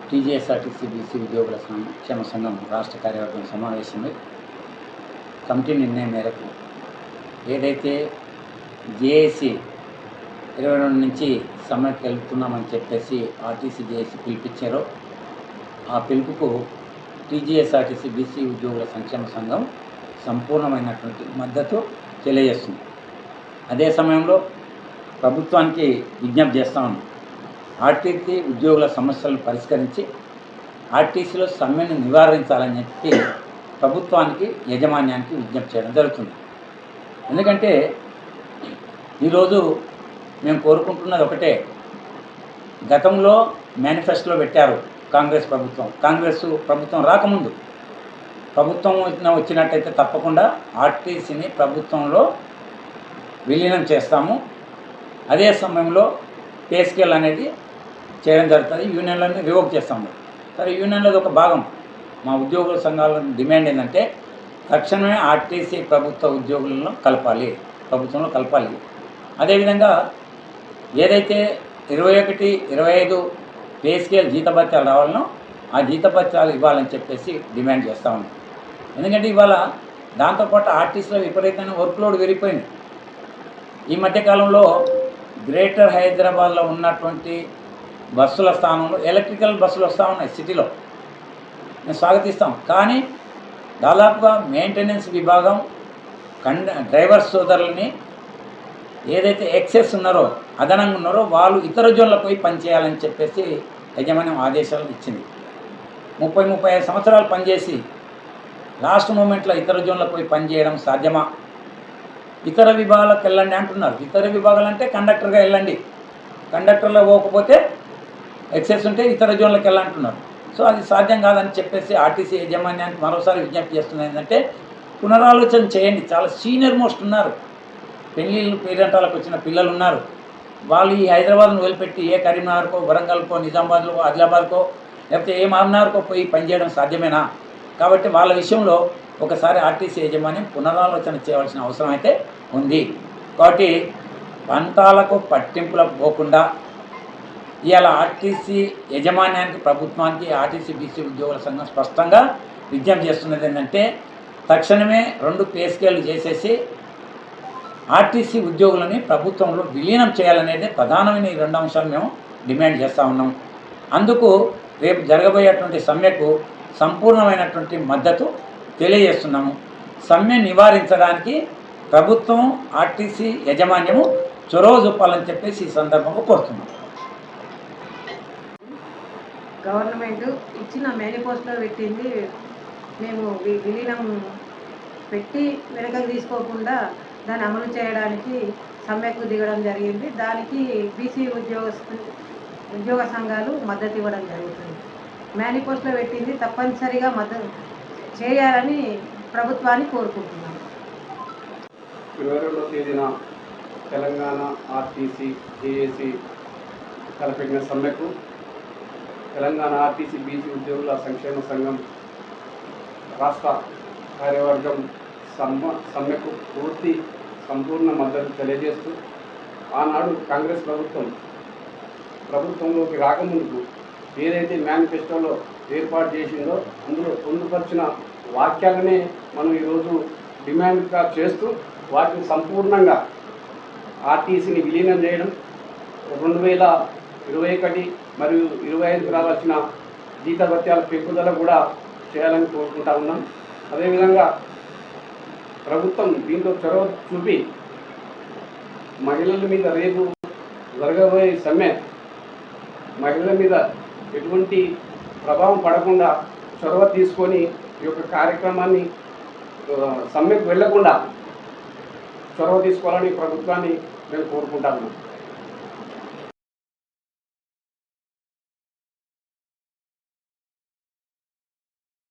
TGSRTC BC ఉద్యోగుల సంక్షేమ సంఘం రాష్ట్ర కార్యవర్గం సమావేశమై కమిటీ నిర్ణయం మేరకు ఏదైతే జేఏసీ 22 నుంచి సమ్మెకి వెళ్తున్నామని చెప్పేసి ఆర్టీసీ జేఏసీ పిలిపించారో ఆ పిలుపుకు టీజీఎస్ఆర్టీసీ బీసీ ఉద్యోగుల సంక్షేమ సంఘం సంపూర్ణమైనటువంటి మద్దతు తెలియజేస్తుంది. అదే సమయంలో ప్రభుత్వానికి విజ్ఞప్తి చేస్తామని ఆర్టీసీ ఉద్యోగుల సమస్యలను పరిష్కరించి ఆర్టీసీలో సమ్మెను నివారించాలని చెప్పి ప్రభుత్వానికి యాజమాన్యానికి విజ్ఞప్తి చేయడం జరుగుతుంది. ఎందుకంటే ఈరోజు మేము కోరుకుంటున్నది ఒకటే. గతంలో మేనిఫెస్టోలో పెట్టారు కాంగ్రెస్ ప్రభుత్వం రాకముందు ప్రభుత్వం వచ్చినట్టయితే తప్పకుండా ఆర్టీసీని ప్రభుత్వంలో విలీనం చేస్తాము, అదే సమయంలో పే స్కేల్ అనేది చేయడం జరుగుతుంది, యూనియన్లన్నీ రివోక్ చేస్తాము. సరే, యూనియన్లది ఒక భాగం. మా ఉద్యోగుల సంఘాల డిమాండ్ ఏంటంటే తక్షణమే ఆర్టీసీ ప్రభుత్వంలో కలపాలి. అదేవిధంగా ఏదైతే 21, 25 పే స్కేల్ జీతభత్యాలు రావాలనో ఆ జీతభత్యాలు ఇవ్వాలని చెప్పేసి డిమాండ్ చేస్తూ ఉన్నాం. ఎందుకంటే ఇవాళ దాంతోపాటు ఆర్టీసీలో విపరీతమైన వర్క్లోడ్ పెరిగిపోయింది. ఈ మధ్యకాలంలో గ్రేటర్ హైదరాబాద్లో ఉన్నటువంటి బస్సుల స్థానంలో ఎలక్ట్రికల్ బస్సులు వస్తూ ఉన్నాయి. సిటీలో మేము స్వాగతిస్తాం. కానీ దాదాపుగా మెయింటెనెన్స్ విభాగం డ్రైవర్ సోదరులని ఏదైతే ఎక్సెస్ ఉన్నారో, అదనంగా ఉన్నారో వాళ్ళు ఇతర జోన్లకు పోయి పనిచేయాలని చెప్పేసి యాజమాన్యం ఆదేశాలు ఇచ్చింది. 30-35 సంవత్సరాలు పనిచేసి లాస్ట్ మూమెంట్లో ఇతర జోన్లకు పోయి పనిచేయడం సాధ్యమా? ఇతర విభాగాలకు వెళ్ళండి అంటున్నారు. ఇతర విభాగాలు అంటే కండక్టర్గా వెళ్ళండి, కండక్టర్లో పోకపోతే ఎక్సెస్ ఉంటే ఇతర జోన్లకు వెళ్ళంటున్నారు. సో అది సాధ్యం కాదని చెప్పేసి ఆర్టీసీ యాజమాన్యానికి మరోసారి విజ్ఞప్తి చేస్తున్నది ఏంటంటే పునరాలోచన చేయండి. చాలా సీనియర్ మోస్ట్ ఉన్నారు, పెళ్ళిళ్ళు పేరెంటాలకు వచ్చిన పిల్లలు ఉన్నారు. వాళ్ళు ఈ హైదరాబాద్ను వదిలిపెట్టి ఏ కరీంనగర్కో, వరంగల్కో, నిజామాబాద్కో, ఆదిలాబాద్కో లేకపోతే ఏ మామనగర్కో పోయి పనిచేయడం సాధ్యమేనా? కాబట్టి వాళ్ళ విషయంలో ఒకసారి ఆర్టీసీ యాజమాన్యం పునరాలోచన చేయవలసిన అవసరం అయితే ఉంది. కాబట్టి పంతాలకు పట్టింపులకు పోకుండా ఇవాళ ఆర్టీసీ యాజమాన్యానికి, ప్రభుత్వానికి ఆర్టీసీ బీసీ ఉద్యోగుల సంఘం స్పష్టంగా విజ్ఞప్తి చేస్తున్నది ఏంటంటే తక్షణమే 2 పే స్కేళ్లు చేసేసి ఆర్టీసీ ఉద్యోగులని ప్రభుత్వంలో విలీనం చేయాలనేది ప్రధానమైన ఈ 2 అంశాలు మేము డిమాండ్ చేస్తూ ఉన్నాం. అందుకు రేపు జరగబోయేటువంటి సమ్మెకు సంపూర్ణమైనటువంటి మద్దతు తెలియజేస్తున్నాము. సమ్మె నివారించడానికి ప్రభుత్వం, ఆర్టీసీ యాజమాన్యము చొరవ చూపాలని చెప్పేసి ఈ సందర్భంగా కోరుతున్నాం. గవర్నమెంట్ ఇచ్చిన మేనిఫెస్టోలో పెట్టింది, మేము విలీనం పెట్టి వెనకకు తీసుకోకుండా దాన్ని అమలు చేయడానికి సమ్మెకు దిగడం జరిగింది. దానికి బీసీ ఉద్యోగ సంఘాలు మద్దతు ఇవ్వడం జరుగుతుంది. మేనిఫెస్టోలో పెట్టింది తప్పనిసరిగా మద్దతు చేయాలని ప్రభుత్వాన్ని కోరుకుంటున్నాను. 22వ తేదీన తెలంగాణ ఆర్టీసీ జేఏసీ తలపెట్టిన సమ్మెకు తెలంగాణ ఆర్టీసీ బీసీ ఉద్యోగుల సంక్షేమ సంఘం రాష్ట్ర కార్యవర్గం సమ్మెకు సంపూర్ణ మద్దతు తెలియజేస్తూ ఆనాడు కాంగ్రెస్ ప్రభుత్వంలోకి రాకముందుకు ఏదైతే మేనిఫెస్టోలో ఏర్పాటు చేసిందో అందులో పొందుపరిచిన వాక్యాలనే మనం ఈరోజు డిమాండ్గా చేస్తూ వాటిని సంపూర్ణంగా ఆర్టీసీని విలీనం చేయడం, 2021 మరియు 25 రావాల్సిన జీతభత్యాల పెంపుదల కూడా చేయాలని కోరుకుంటా ఉన్నాం. అదేవిధంగా ప్రభుత్వం దీంట్లో చొరవ చూపి మహిళల మీద రేపు జరగబోయే సమ్మె మహిళల మీద ఎటువంటి ప్రభావం పడకుండా చొరవ తీసుకొని ఈ యొక్క కార్యక్రమాన్ని సమ్మెకు వెళ్లకుండా చొరవ తీసుకోవాలని ప్రభుత్వాన్ని మేము కోరుకుంటా ఉన్నాం.